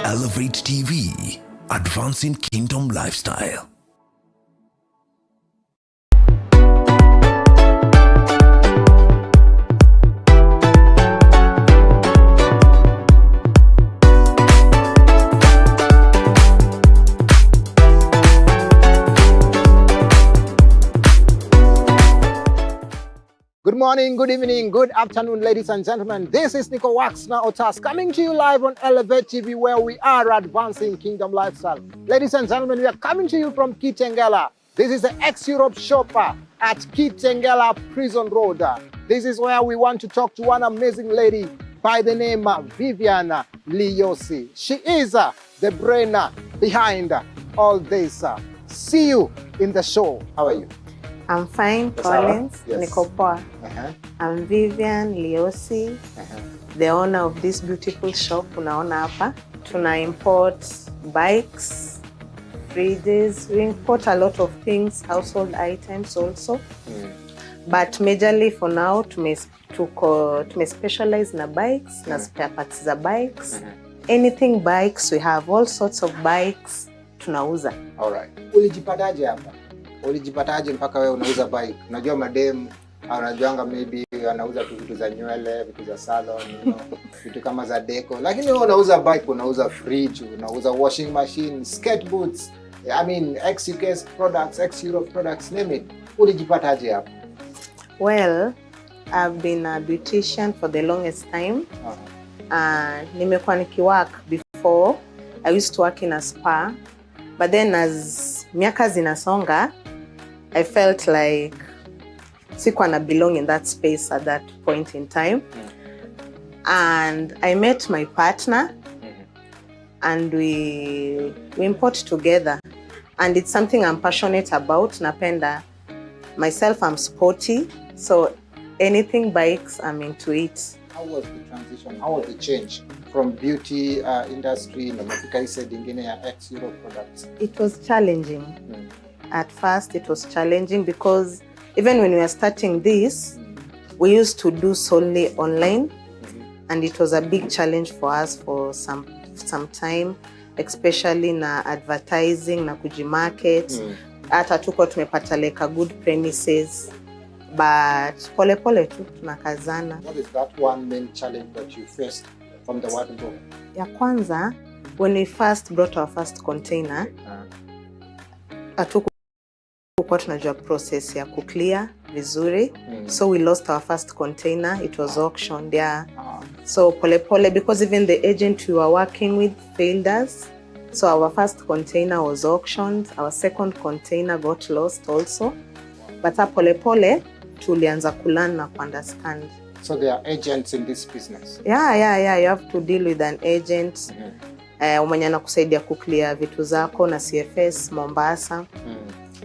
Elevate TV, advancing kingdom lifestyle. Good morning, good evening, good afternoon, ladies and gentlemen. This is Niko Otas coming to you live on Elevate TV, where we are advancing kingdom lifestyle. Ladies and gentlemen, we are coming to you from Kitengela. This is the ex-Europe shopper at Kitengela Prison Road. This is where we want to talk to one amazing lady by the name of Vivian Liyosi. She is the brain behind all this. See you in the show. How are you? I'm fine, Collins. Yes. Niko poa. I'm Vivian Liyosi, the owner of this beautiful shop. Unaona hapa. Tuna import bikes, fridges. We import a lot of things, household items also. But majorly for now, tume specialize na bikes, na spare parts za bikes. Anything bikes, we have all sorts of bikes. Tunauza. All right. Ulijipataje hapa? Ulijipataje mpaka wewe unauza bike? Unajua madem, unajuanga maybe anauza tu vitu za nywele, vitu za salon, vitu kama za deco. Lakini wewe unauza bike, unauza fridge, unauza washing machine, skate boots, I mean ex-UK products, ex-Europe products, name it. Ulijipataje hapa? Well, I've been a beautician for the longest time. Nimekuwa nikiwork before. I used to work in a spa. But then as miaka zinasonga, I felt like sikuwa na belong in that space at that point in time. And I met my partner and we import together. And it's something I'm passionate about. Napenda. Myself, I'm sporty. So anything bikes, I'm into it. How was the transition? How was the change from beauty industry na mafika hii side ingine ya ex-Europe products? It was challenging. At first, it was challenging because even when we were starting this, we used to do solely online, and it was a big challenge for us for some time, especially na advertising na kujimarket. Hata tuko tumepata like a good premises, but pole tu tunakazana. What is that one main challenge that you faced from the word go? Ya kwanza, when we first brought our first container, hatukuwa tunajua process ya kuclear vizuri. So we lost our first container. It was auctioned, yeah. So pole, because even the agent we were working with failed us. So our first container was auctioned. Our second container got lost also. But pole, tulianza kulearn na understand. So there are agents in this business? Yeah. You have to deal with an agent. Mwenye anakusaidia kuclear vitu zako na CFS Mombasa.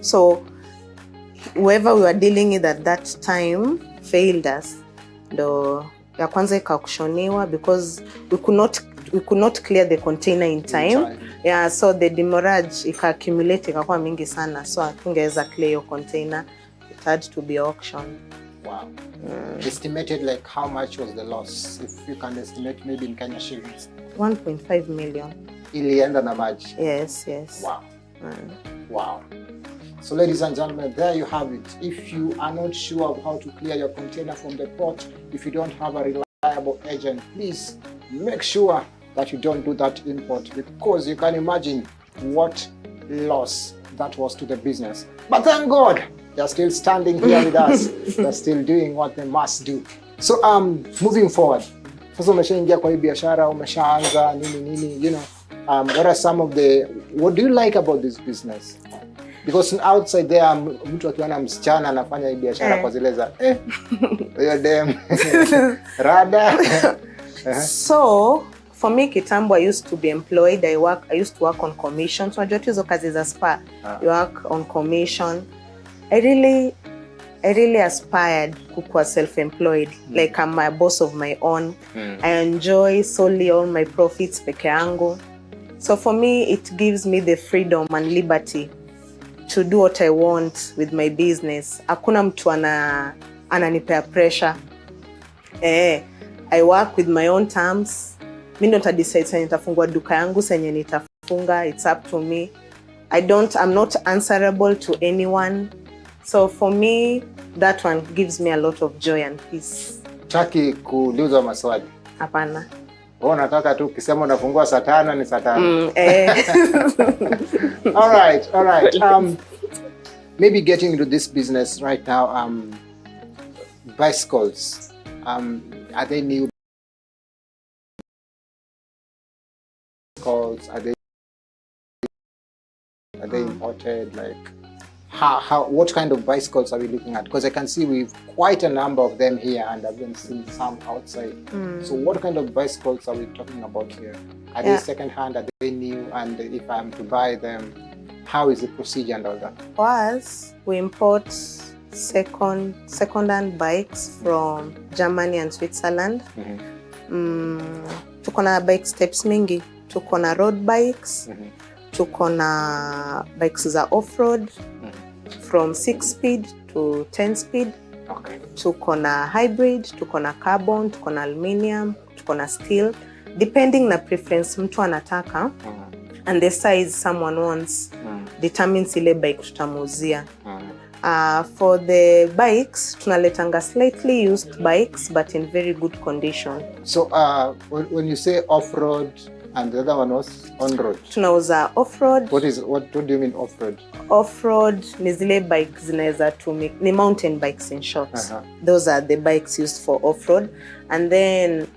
So whoever we were dealing with at that time failed us. Ndo ya kwanza ikauctioniwa because we could not clear the container in time. Yeah, so the demurrage ika-accumulate ikakuwa mingi sana. So hatungeweza clear your container. It had to be auctioned. Wow. Estimated like how much was the loss? If you can estimate maybe in Kenya shillings. 1.5 million. Ilienda na maji. Yes. Wow. Wow. So ladies and gentlemen, there you have it. If you are not sure of how to clear your container from the port, if you don't have a reliable agent, please make sure that you don't do that import, because you can imagine what loss that was to the business. But thank God, they're still standing here with us. They're still doing what they must do. So moving forward, sasa umeshaingia kwa hii biashara, umeshaanza nini, what are some of what do you like about this business? Because outside there, mtu akiona msichana anafanya hii biashara kwa zile za hiyo dem rada. So for me, kitambo, I used to be employed. I used to work on commission. So najua hizo kazi za spa, you work on commission. I really aspired kukuwa self-employed. Like I'm my boss of my own. I enjoy solely all my profits peke yangu. So for me, it gives me the freedom and liberty to do what I want with my business. Hakuna mtu ananipea pressure. I work with my own terms. Mimi ndo nitadecide senye nitafungua duka yangu, senye nitafunga. It's up to me. I'm not answerable to anyone. So for me, that one gives me a lot of joy and peace. Taki kuuliza maswali. Hapana. Wewe unataka tu ukisema unafungua saa 5 ni saa 5. All right. Maybe getting into this business right now, bicycles, are they new bicycles? Are they imported? Like, what kind of bicycles are we looking at? Because I can see we've quite a number of them here, and I've been seeing some outside. So what kind of bicycles are we talking about here? Are they second-hand? Are they new? And if I'm to buy them, how is the procedure and all that? For us, we import second-hand bikes from Germany and Switzerland. Tuko na bike steps mingi. Tuko na road bikes. Tuko na bikes za off-road from 6 speed to 10 speed. Okay. Tuko na hybrid, tuko na carbon, tuko na aluminium, tuko na steel, depending na preference mtu anataka. And the size someone wants determines ile bike tutamuzia. For the bikes, tunaletanga slightly used bikes but in very good condition. So when you say off-road and the other one was on-road? Tunauza off-road. What do you mean off-road? Off-road ni zile bikes zinaweza ni mountain bikes in short. Those are the bikes used for off-road. And then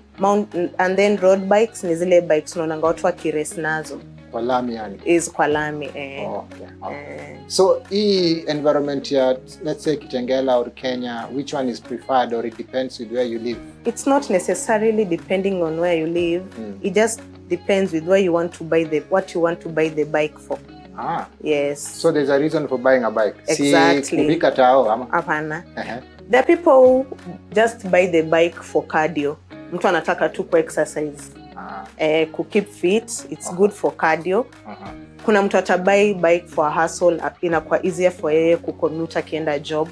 road bikes ni zile bikes unaonanga watu wakirace nazo. Kwa lami yani? Is kwa lami. Okay. So hii environment ya, let's say Kitengela or Kenya, which one is preferred, or it depends with where you live? It's not necessarily depending on where you live. It just depends with where you want to buy what you want to buy the bike for. Yes. So there's a reason for buying a bike. Exactly. Kubika tao ama? Hapana. There are people who just buy the bike for cardio. Mtu anataka tu ku exercise. Ku keep fit, it's good for cardio. Kuna mtu atabuy bike for a hustle, inakuwa easier for yeye kucommute akienda job.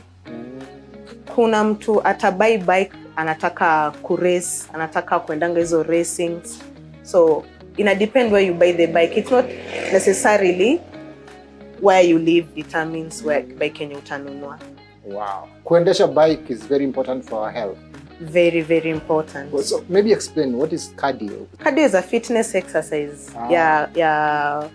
Kuna mtu atabuy bike anataka kurace, anataka kuendanga hizo racings. So ina depend where you buy the bike. It's not necessarily where you live determines where bike yenye utanunua. Wow. Kuendesha bike is very important for our health. Very, very important. So maybe explain, what is cardio? Cardio is a fitness exercise. Yeah,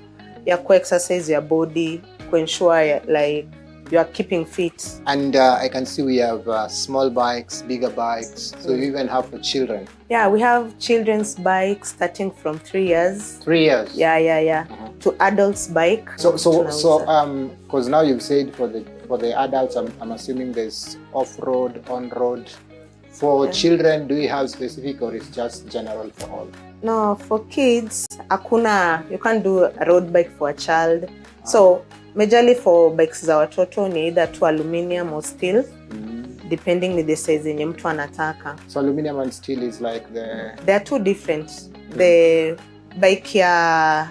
exercise your body, to ensure like you are keeping fit. And I can see we have small bikes, bigger bikes. So you even have for children. Yeah, we have children's bikes starting from 3 years. 3 years? Yeah. To adults bike. So because now you've said for the adults, I'm assuming there's off-road, on-road. For children, do you have specific, or it's just general for all? No, for kids, you can't do a road bike for a child. So majorly for bikes za watoto ni either to aluminium or steel, depending on the size yenye mtu anataka. So aluminium and steel is like they are two different. The bike ya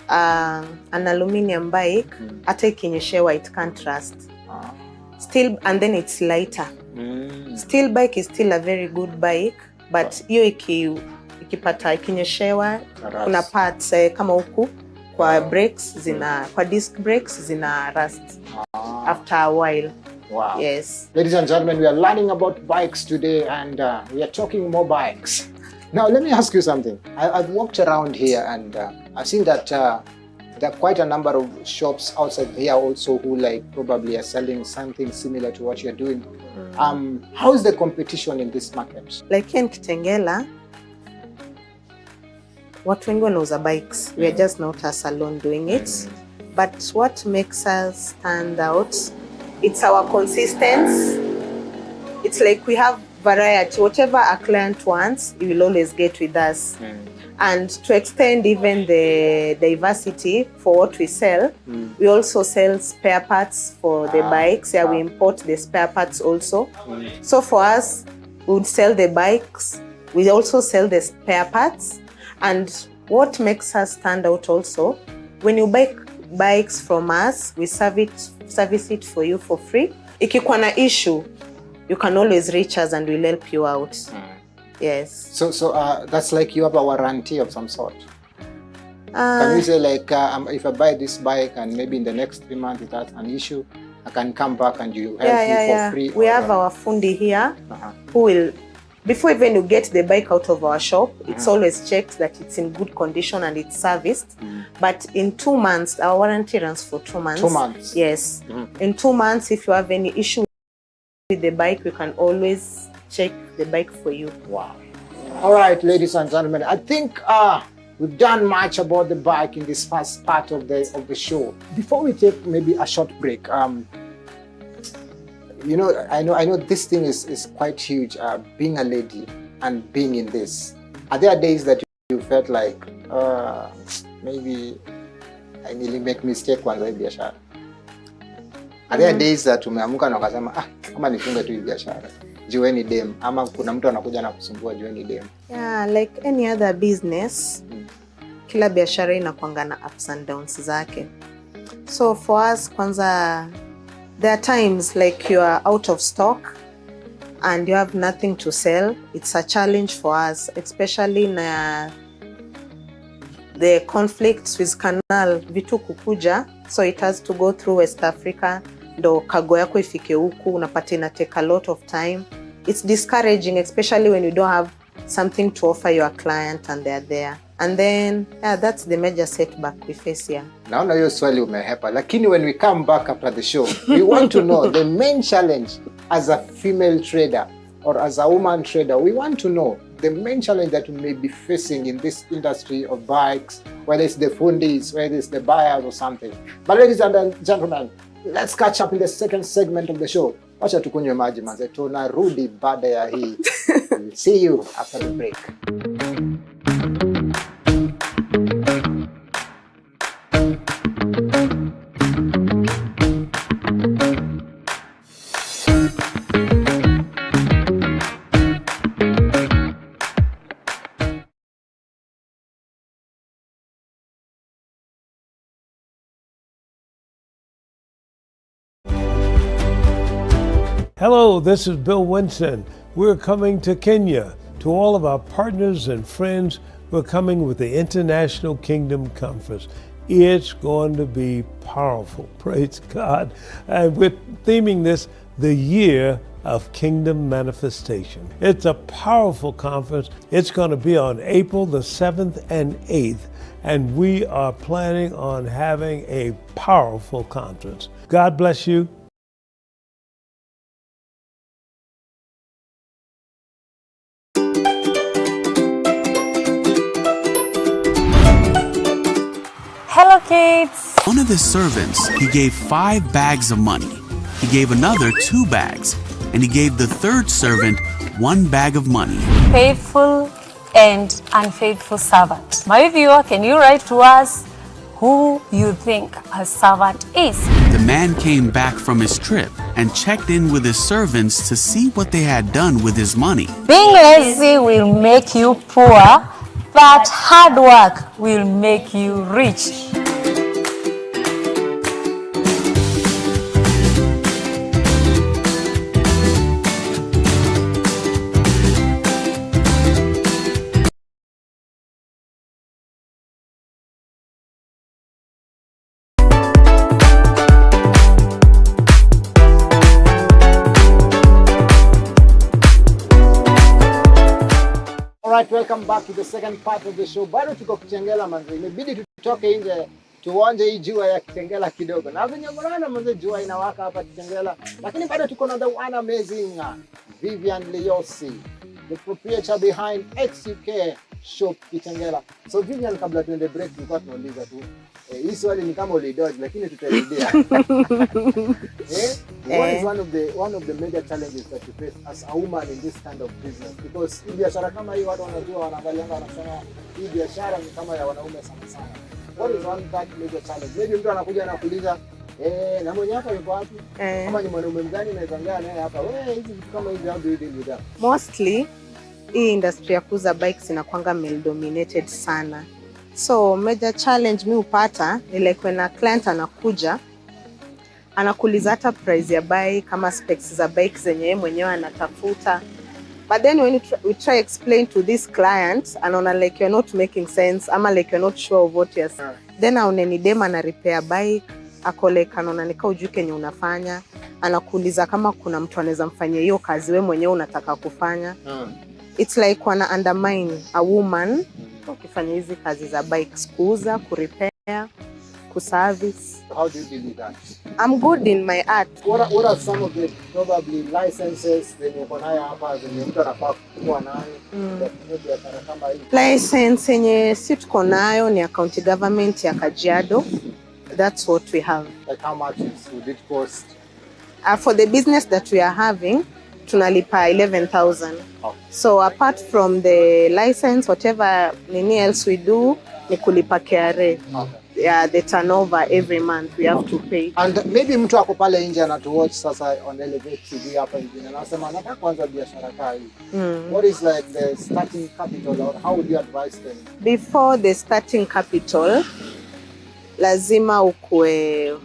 an aluminium bike, hata ikinyeshewa it can't rust. Steel, and then it's lighter. Steel bike is still a very good bike, but hiyo ikipata ikinyeshewa kuna parts kama huku kwa brakes kwa disc brakes zina rust after a while. Wow. Yes. Ladies and gentlemen, we are learning about bikes today, and we are talking more bikes. Now let me ask you something. I've walked around here, and I've seen that there are quite a number of shops outside here also who probably are selling something similar to what you're doing. How is the competition in this market? Like in Kitengela, watu wengi wanauza bikes. We are just not a salon doing it. But what makes us stand out, it's our consistency. It's like we have variety. Whatever a client wants, you will always get with us. And to extend even the diversity for what we sell, we also sell spare parts for the bikes. Yeah, we import the spare parts also. So for us, we would sell the bikes. We also sell the spare parts. And what makes us stand out also, when you buy bikes from us, we service it for you for free. Ikikuwa na issue, you can always reach us and we'll help you out. Yes. So that's like you have a warranty of some sort. Can you say like if I buy this bike and maybe in the next 3 months it has an issue, I can come back and you help me for free? We have our fundi here who will, before even you get the bike out of our shop, it's always checked that it's in good condition and it's serviced. But in 2 months, our warranty runs for 2 months. 2 months? Yes. In 2 months, if you have any issue with the bike, we can always check the bike for you. Wow. All right, ladies and gentlemen, I think we've done much about the bike in this first part of the show. Before we take maybe a short break, you know, I know this thing is quite huge, being a lady and being in this. Are there days that you felt like maybe I nearly make mistake kwanza hii biashara? Are there days that umeamka na ukasema kama nifunge tu hii biashara, jueni dem, ama kuna mtu anakuja na kusumbua jueni dem? Yeah, like any other business, kila biashara inakuanga na ups and downs zake. So for us, kwanza, there are times like you are out of stock and you have nothing to sell. It's a challenge for us, especially in the conflicts with Canal vitu kukuja, so it has to go through West Africa. Ndo kago yako ifike huku, unapata ina take a lot of time. It's discouraging, especially when you don't have something to offer your client and they're there. And then, yeah, that's the major setback we face here. Naona hiyo swali umehepa, lakini when we come back after the show, we want to know the main challenge as a female trader or as a woman trader. We want to know the main challenge that we may be facing in this industry of bikes, whether it's the fundis, whether it's the buyers or something. But ladies and gentlemen, let's catch up in the second segment of the show. Wacha tukunywe maji manze, tunarudi baada ya hii. We'll see you after the break. Hello, this is Bill Winston. We're coming to Kenya. To all of our partners and friends, we're coming with the International Kingdom Conference. It's going to be powerful, praise God. And we're theming this the year of Kingdom Manifestation. It's a powerful conference. It's going to be on April the 7th and 8th, and we are planning on having a powerful conference. God bless you. Hello, kids. One of the servants, he gave 5 bags of money. He gave another 2 bags, and he gave the third servant 1 bag of money. Faithful and unfaithful servant. My viewer, can you write to us who you think a servant is? The man came back from his trip and checked in with his servants to see what they had done with his money. Being lazy will make you poor, but hard work will make you rich. Alright, welcome back to the second part of the show. Bado tuko Kitengela manze. Imebidi tutoke nje tuonje hii jua ya Kitengela kidogo. Na venye mnaona manze jua inawaka hapa Kitengela. Lakini bado tuko na the one amazing Vivian Leosi, the proprietor behind XUK shop Kitengela. So Vivian, kabla tuende break tulikuwa tunauliza tu hii swali ni kama ulidodge lakini tutarudia. What is one of the major challenges that you face as a woman in this kind of business? Because hii biashara kama hii watu wanajua wanaangalianga wanasema hii biashara ni kama ya wanaume sana sana. What is one that major challenge? Maybe mtu anakuja na kuuliza na mwenye hapa yuko wapi? Kama ni mwanaume mgani naweza ongea naye hapa. Hizi vitu kama hizi how do you deal with that? Mostly hii industry ya kuuza bikes inakuanga male dominated sana. So major challenge mi upata ni like when a client anakuja anakuuliza hata price ya bike kama specs za bike zenye yeye mwenyewe anatafuta. But then when we try explain to this client, anaona like you're not making sense, ama like you're not sure of what you're saying. Then aone ni dem ana repair bike, ako like anaona nika ujui kenye unafanya, anakuuliza kama kuna mtu anaweza mfanyia hiyo kazi wewe mwenyewe unataka kufanya. It's like wana undermine a woman ukifanya hizi kazi za bikes, kuuza, kurepair, kuservice. How do you deal with that? I'm good in my art. What are some of the probably licenses zenye uko nayo hapa zenye mtu anafaa kuwa nayo? License yenye si tuko nayo ni county government ya Kajiado. That's what we have. Like how much would it cost? For the business that we are having, tunalipa 11,000. Okay. So apart from the license, whatever nini else we do, ni kulipa KRA. Okay. Yeah, the turnover every month we have to pay. And maybe mtu ako pale nje anatuwatch sasa on Elevate TV hapa nchini anasema nataka kuanza biashara kaa hii. What is like the starting capital or how would you advise them? Before the starting capital, lazima uko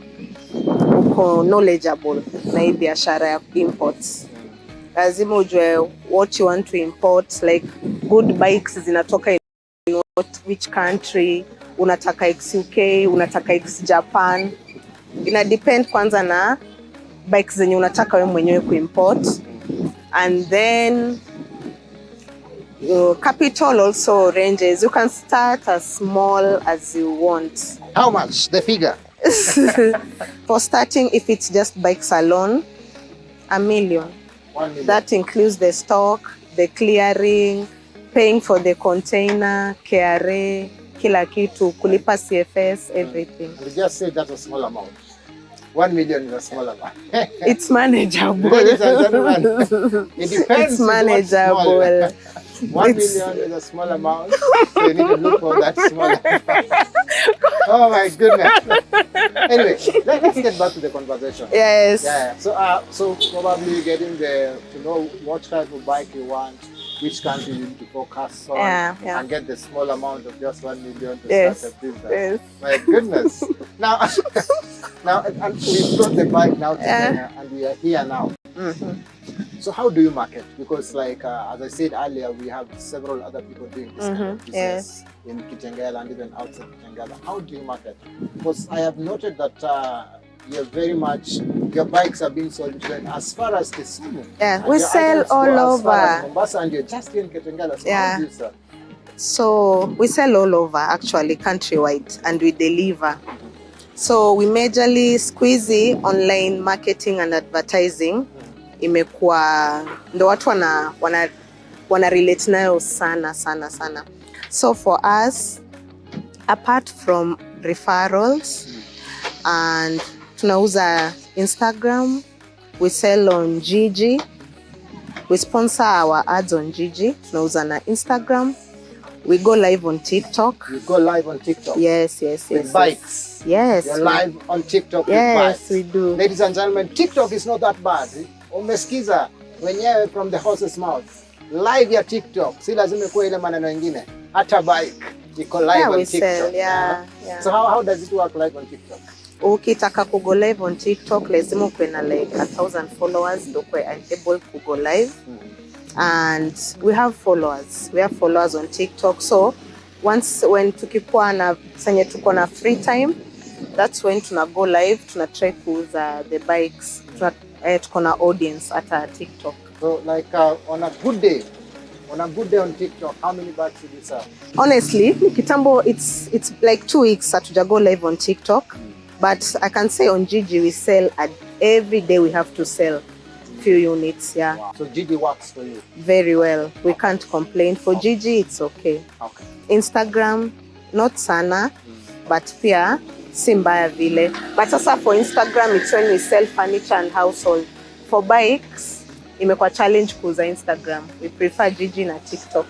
knowledgeable na hii biashara ya imports. Lazima ujue what you want to import, like good bikes zinatoka in which country, unataka ex-UK, unataka ex-Japan. Ina depend kwanza na bikes zenye unataka wewe mwenyewe kuimport. And then capital also ranges. You can start as small as you want. How much? The figure? For starting, if it's just bikes alone, $1 million. 1 million. That includes the stock, the clearing, paying for the container, KRA, kila kitu, kulipa CFS, everything. We just said that's a small amount. 1 million is a small amount. It's manageable. Ladies and gentlemen, it depends. It's manageable. 1 million is a small amount, so you need to look for that small amount. Oh my goodness. Anyway, let's get back to the conversation. Yes. Yeah. So probably getting to know what type of bike you want, which country you need to focus on, and get the small amount of just 1 million to start a business. Yes. My goodness. Now, and we've got the bike now to Kenya, and we are here now. So how do you market? Because like, as I said earlier, we have several other people doing this kind of business in Kitengela and even outside Kitengela. How do you market? Because I have noted that you're very much, your bikes are being sold as far as Kisumu. Yeah, we sell all over. Mombasa, and you're just in Kitengela. So how do you sell? So we sell all over, actually, countrywide, and we deliver. So we majorly squeeze online marketing and advertising. Imekuwa ndo watu wana relate nayo sana. So for us, apart from referrals, and tunauza Instagram, we sell on Gigi, we sponsor our ads on Gigi, tunauza na Instagram, we go live on TikTok. You go live on TikTok? Yes. With bikes? Yes. You're live on TikTok with bikes? Yes, we do. Ladies and gentlemen, TikTok is not that bad. Umesikiza wenyewe from the horse's mouth. Live ya TikTok, si lazima kuwa ile maneno ingine. Hata bike iko live on TikTok. Sell, yeah. So how does it work live on TikTok? Ukitaka kugo live on TikTok, lazima ukuwe na like 1,000 followers ndio kuwe able kugo live. And we have followers. We have followers on TikTok. So when tukikuwa na senye tuko na free time, that's when tuna go live, tuna try kuuza the bikes. Tuko na audience at TikTok. So like on a good day on TikTok, how many bikes did you sell? Honestly, kitambo it's like 2 weeks hatuja go live on TikTok, but I can say on Gigi we sell every day. We have to sell few units. Yeah. Wow. So Gigi works for you very well. We can't complain. For Gigi it's okay. Okay. Instagram not sana, but pia si mbaya vile. But sasa for Instagram it's when we sell furniture and household. For bikes imekuwa challenge kuuza Instagram. We prefer Gigi na TikTok.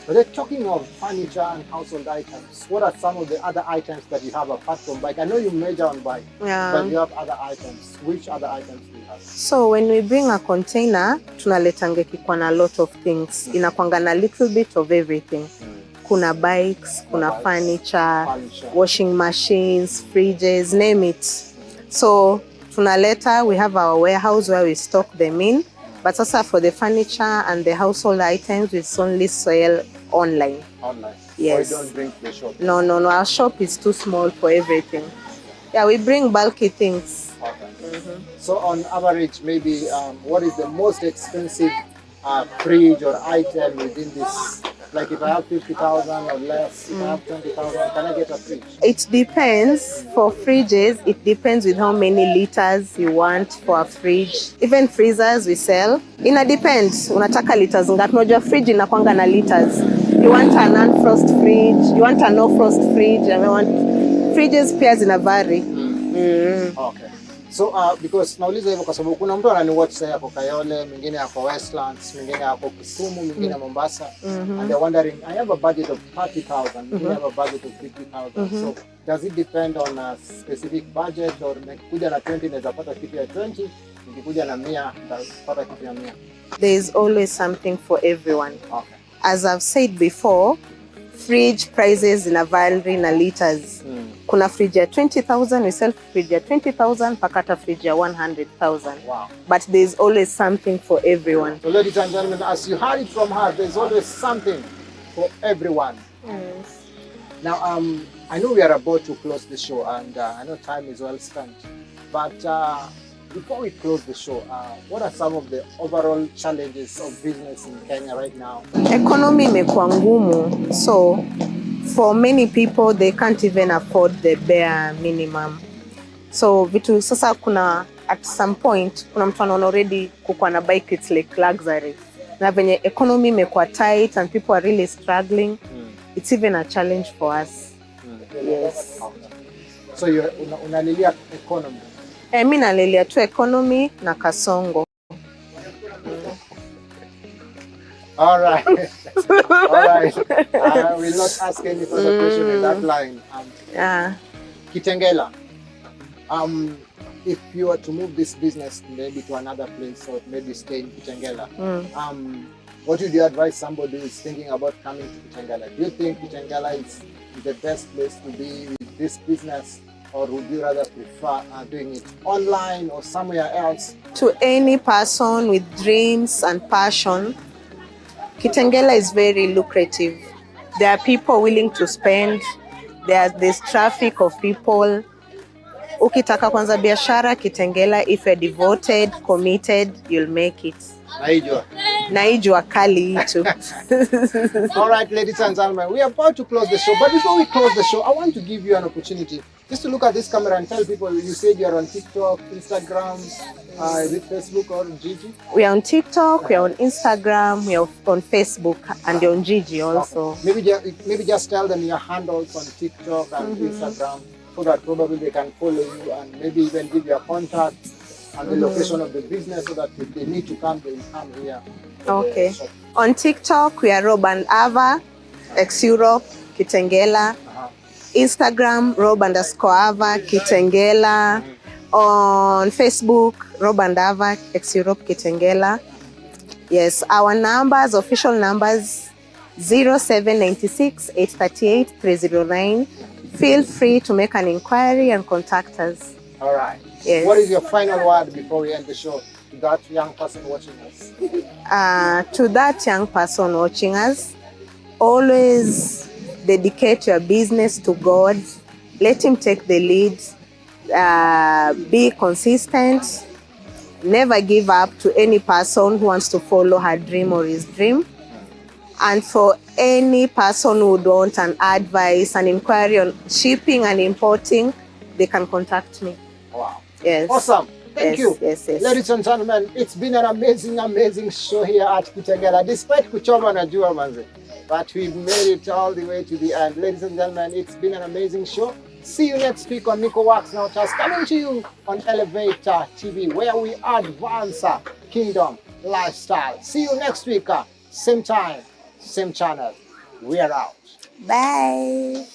But they're talking of furniture and household items. What are some of the other items that you have apart from bike? I know you major on bike, but you have other items. Which other items do you have? So when we bring a container, tunaletanga kikuwa na lot of things. Inakwanga na little bit of everything. Kuna bikes, kuna furniture, washing machines, fridges, name it. So tunaleta, we have our warehouse where we stock them in. But sasa for the furniture and the household items, it's only sell online. Online. Yes. Or you don't bring to the shop. No. Our shop is too small for everything. Yeah, we bring bulky things. Okay. So on average, maybe what is the most expensive fridge or item within this? Like if I have 50,000 or less, if I have 20,000, can I get a fridge? It depends. For fridges, it depends with how many liters you want for a fridge. Even freezers we sell. Ina depends. Unataka liters ngapi? Unajua fridge inakuanga na liters. You want a non-frost fridge, you want a no-frost fridge, I want fridges pia zina vary. Okay. So because nauliza hivyo kwa sababu kuna mtu ananiwatch sasa yako Kayole, mwingine yako Westlands, mwingine yako Kisumu, mwingine Mombasa, and they're wondering, I have a budget of 30,000, mwingine have a budget of 50,000. So does it depend on a specific budget, or nikikuja na 20 naweza pata kitu ya 20, nikikuja na 100 nitapata kitu ya 100? There is always something for everyone. Okay. As I've said before, fridge prices in a vary na liters. Kuna fridge ya 20,000, we sell fridge ya 20,000, pakata fridge ya 100,000. Wow. But there's always something for everyone. So ladies and gentlemen, as you heard it from her, there's always something for everyone. Yes. Now, I know we are about to close the show, and I know time is well spent. But before we close the show, what are some of the overall challenges of business in Kenya right now? Economy imekuwa ngumu, so for many people they can't even afford the bare minimum. So vitu sasa kuna at some point kuna mtu anaona already kukuwa na bike it's like luxury. Na venye economy imekuwa tight and people are really struggling, it's even a challenge for us. Yes. So you unalilia economy. Mimi nalilia tu economy na kasongo. All right. All right. I will not ask any further question in that line. Kitengela. If you were to move this business maybe to another place or maybe stay in Kitengela, what would you advise somebody who is thinking about coming to Kitengela? Do you think Kitengela is the best place to be with this business, or would you rather prefer doing it online or somewhere else? To any person with dreams and passion, Kitengela is very lucrative. There are people willing to spend. There's traffic of people. Ukitaka kwanza biashara Kitengela, if you're devoted, committed, you'll make it. Naijua kali itu. All right, ladies and gentlemen, we are about to close the show. But before we close the show, I want to give you an opportunity just to look at this camera and tell people, you said you're on TikTok, Instagram, is it Facebook or Gigi? We are on TikTok, we are on Instagram, we are on Facebook, and on Gigi also. Okay. Maybe just tell them your handles on TikTok and Instagram, so that probably they can follow you, and maybe even give you a contact and the location of the business, so that if they need to come, they will come here. Okay. On TikTok, we are Rob and Ava, ex-Europe, Kitengela. Instagram, Rob_Ava, Kitengela. On Facebook, Rob and Ava, ex-Europe, Kitengela. Yes, our numbers, official numbers, 0796 838 309. Feel free to make an inquiry and contact us. All right. Yes. What is your final word before we end the show to that young person watching us? To that young person watching us, always dedicate your business to God. Let Him take the lead. Be consistent. Never give up to any person who wants to follow her dream or his dream. And for any person who would want an advice, an inquiry on shipping and importing, they can contact me. Wow. Yes. Awesome. Thank you. Yes. Ladies and gentlemen, it's been an amazing show here at Kitengela, despite kuchoma na jua manze. But we've made it all the way to the end. Ladies and gentlemen, it's been an amazing show. See you next week on Niko Works Now Otas, coming to you on Elevator TV, where we advance kingdom lifestyle. See you next week, same time, same channel. We are out. Bye.